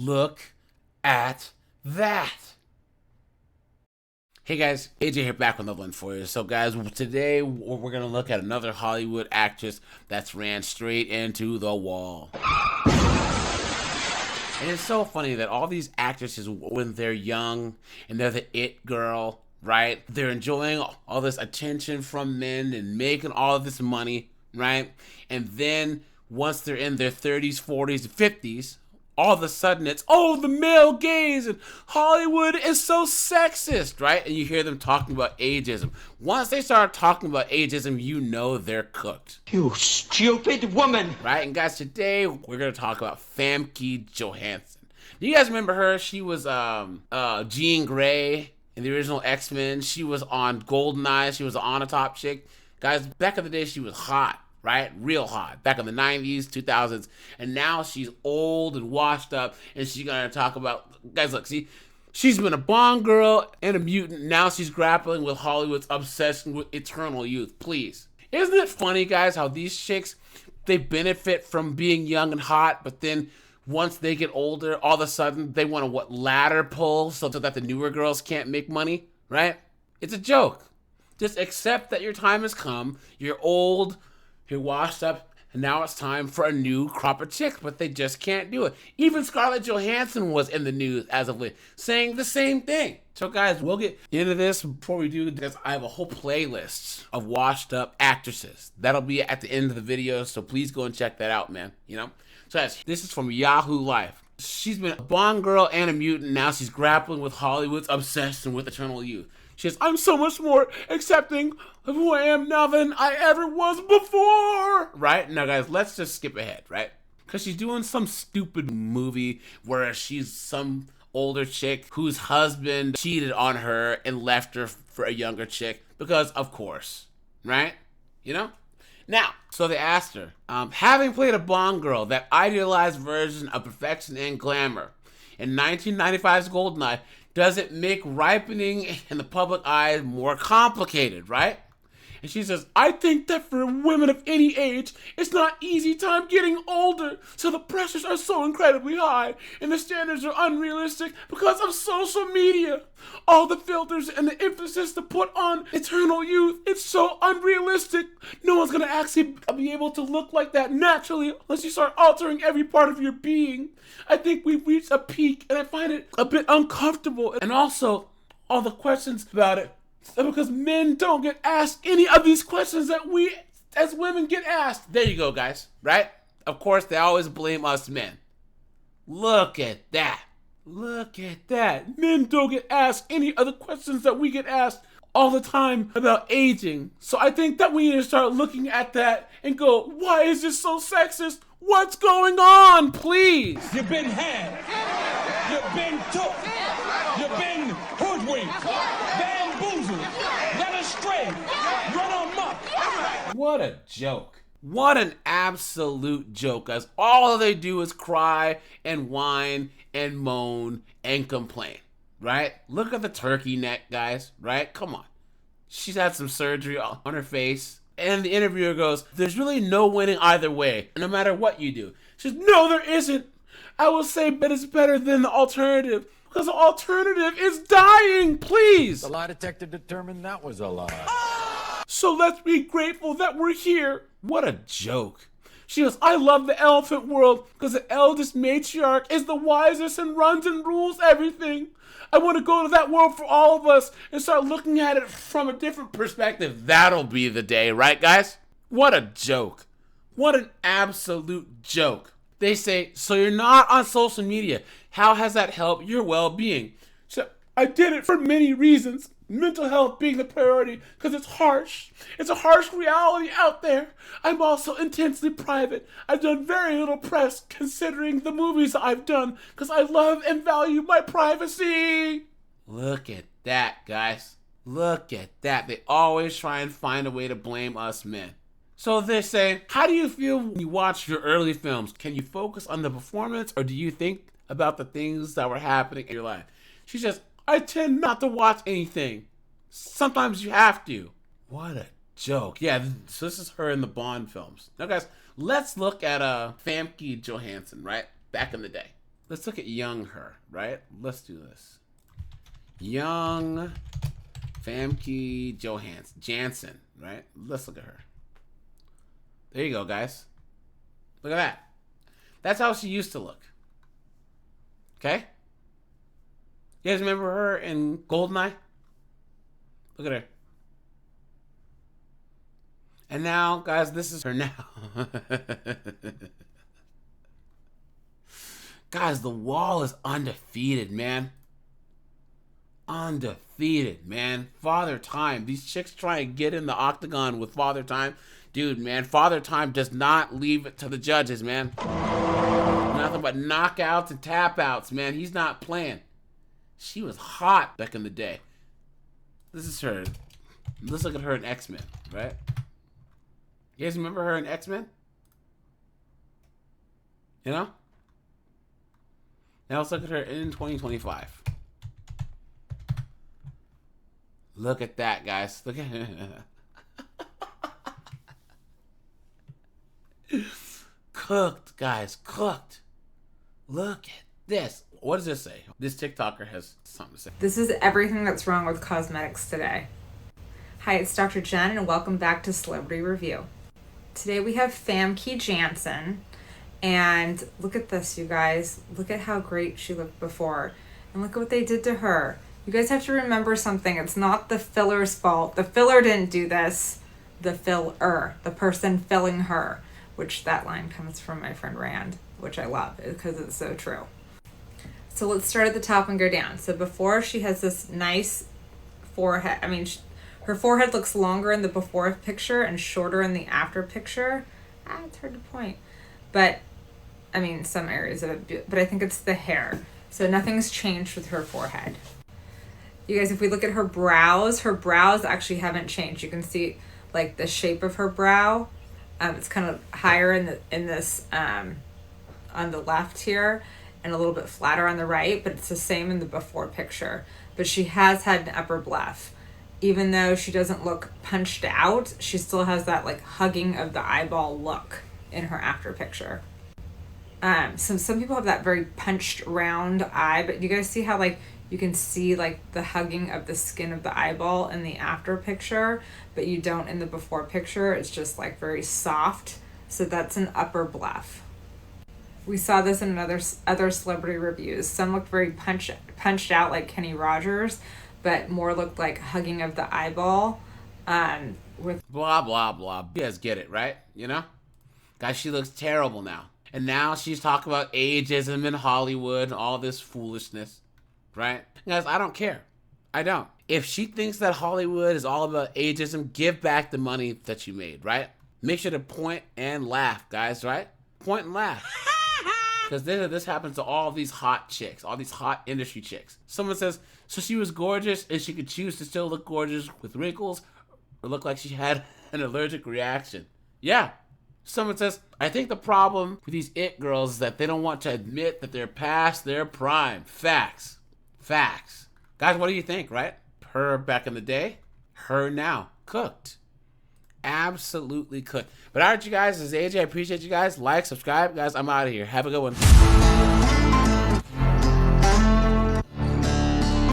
Look at that. Hey guys, AJ here back with another one for you. So guys, today we're going to look at another Hollywood actress that's ran straight into the wall. And it's so funny that all these actresses, when they're young and they're the it girl, right? They're enjoying all this attention from men and making all of this money, right? And then once they're in their 30s, 40s, 50s, all of a sudden it's, oh, the male gaze and Hollywood is so sexist, right? And you hear them talking about ageism. Once they start talking about ageism, you know they're cooked. You stupid woman! Right? And guys, today we're going to talk about Famke Janssen. Do you guys remember her? She was Jean Grey in the original X-Men. She was on GoldenEye. She was an on-a-top chick. Guys, back in the day, she was hot. Right? Real hot. Back in the 90s, 2000s. And now she's old and washed up. And she's going to talk about... Guys, look, see? She's been a Bond girl and a mutant. Now she's grappling with Hollywood's obsession with eternal youth. Please. Isn't it funny, guys, how these chicks, they benefit from being young and hot, but then once they get older, all of a sudden, they want to, ladder pull so that the newer girls can't make money? Right? It's a joke. Just accept that your time has come. You're old... You're washed up, and now it's time for a new crop of chicks, but they just can't do it. Even Scarlett Johansson was in the news as of late, saying the same thing. So guys, we'll get into this. Before we do this, I have a whole playlist of washed up actresses. That'll be at the end of the video, so please go and check that out, man. You know? So guys, this is from Yahoo Life. She's been a Bond girl and a mutant. Now she's grappling with Hollywood's obsession with eternal youth. She says, I'm so much more accepting of who I am now than I ever was before. Right? Now, guys, let's just skip ahead, right? Because she's doing some stupid movie where she's some older chick whose husband cheated on her and left her for a younger chick. Because, of course, right? You know? Now, so they asked her, having played a Bond girl, that idealized version of perfection and glamour, in 1995's GoldenEye, does it make ripening in the public eye more complicated, right? And she says, I think that for women of any age, it's not easy time getting older, so the pressures are so incredibly high, and the standards are unrealistic because of social media. All the filters and the emphasis to put on eternal youth, it's so unrealistic. No one's gonna actually be able to look like that naturally unless you start altering every part of your being. I think we've reached a peak, and I find it a bit uncomfortable. And also, all the questions about it, because men don't get asked any of these questions that we as women get asked. There you go, guys, right? Of course, they always blame us men. Look at that. Look at that. Men don't get asked any of the questions that we get asked all the time about aging. So I think that we need to start looking at that and go, why is this so sexist? What's going on, please? You've been had. You've been took. You've been hoodwinked. Bamboozled. Led astray. Run amok. What a joke. What an absolute joke, guys. All they do is cry and whine and moan and complain, right? Look at the turkey neck, guys, right? Come on. She's had some surgery on her face. And the interviewer goes, there's really no winning either way, no matter what you do. She says, no, there isn't. I will say that it's better than the alternative, because the alternative is dying, please. The lie detector determined that was a lie. So let's be grateful that we're here. What a joke. She goes, I love the elephant world because the eldest matriarch is the wisest and runs and rules everything. I want to go to that world for all of us and start looking at it from a different perspective. That'll be the day, right, guys? What a joke. What an absolute joke. They say, so you're not on social media. How has that helped your well-being? So I did it for many reasons. Mental health being the priority because it's harsh. It's a harsh reality out there. I'm also intensely private. I've done very little press considering the movies I've done because I love and value my privacy. Look at that, guys. Look at that. They always try and find a way to blame us men. So they say, how do you feel when you watch your early films? Can you focus on the performance or do you think about the things that were happening in your life? She says, I tend not to watch anything. Sometimes you have to. What a joke. Yeah, so this is her in the Bond films. Now, guys, let's look at Famke Janssen, right? Back in the day, Let's look at young her, right? Let's do this. Young Famke Janssen, right? Let's look at her. There you go, guys. Look at that. That's how she used to look. Okay? You guys remember her in Goldeneye? Look at her. And now, guys, this is her now. Guys, the wall is undefeated, man. Undefeated, man. Father Time. These chicks try and get in the octagon with Father Time. Dude, man, Father Time does not leave it to the judges, man. Nothing but knockouts and tap outs, man. He's not playing. She was hot back in the day. This is her. Let's look at her in X-Men, right? You guys remember her in X-Men? You know? Now let's look at her in 2025. Look at that, guys. Look at cooked, guys. Cooked. Look at this. What does this say? This TikToker has something to say. This is everything that's wrong with cosmetics today. Hi, it's Dr. Jen, and welcome back to Celebrity Review. Today we have Famke Janssen, and look at this, you guys. Look at how great she looked before, and look at what they did to her. You guys have to remember something. It's not the filler's fault. The filler didn't do this. The filler, the person filling her, which that line comes from my friend Rand, which I love because it's so true. So let's start at the top and go down. So before, she has this nice forehead. I mean, her forehead looks longer in the before picture and shorter in the after picture. It's hard to point. But, I mean, some areas of it, but I think it's the hair. So nothing's changed with her forehead. You guys, if we look at her brows actually haven't changed. You can see, like, the shape of her brow. It's kind of higher in this on the left here, and a little bit flatter on the right, but it's the same in the before picture. But she has had an upper bluff. Even though she doesn't look punched out, she still has that like hugging of the eyeball look in her after picture. So some people have that very punched round eye, but you guys see how like you can see like the hugging of the skin of the eyeball in the after picture, but you don't in the before picture. It's just like very soft. So that's an upper bluff. We saw this in other celebrity reviews. Some looked very punched out like Kenny Rogers, but more looked like hugging of the eyeball. With blah, blah, blah. You guys get it, right? You know? Guys, she looks terrible now. And now she's talking about ageism in Hollywood and all this foolishness, right? Guys, I don't care. I don't. If she thinks that Hollywood is all about ageism, give back the money that you made, right? Make sure to point and laugh, guys, right? Point and laugh. Because this happens to all these hot chicks, all these hot industry chicks. Someone says, so she was gorgeous and she could choose to still look gorgeous with wrinkles or look like she had an allergic reaction. Yeah. Someone says, I think the problem with these it girls is that they don't want to admit that they're past their prime. Facts. Facts. Guys, what do you think, right? Her back in the day, her now. Cooked. Absolutely cooked. But all right, you guys, this is AJ. I appreciate you guys. Like, subscribe. Guys, I'm out of here. Have a good one.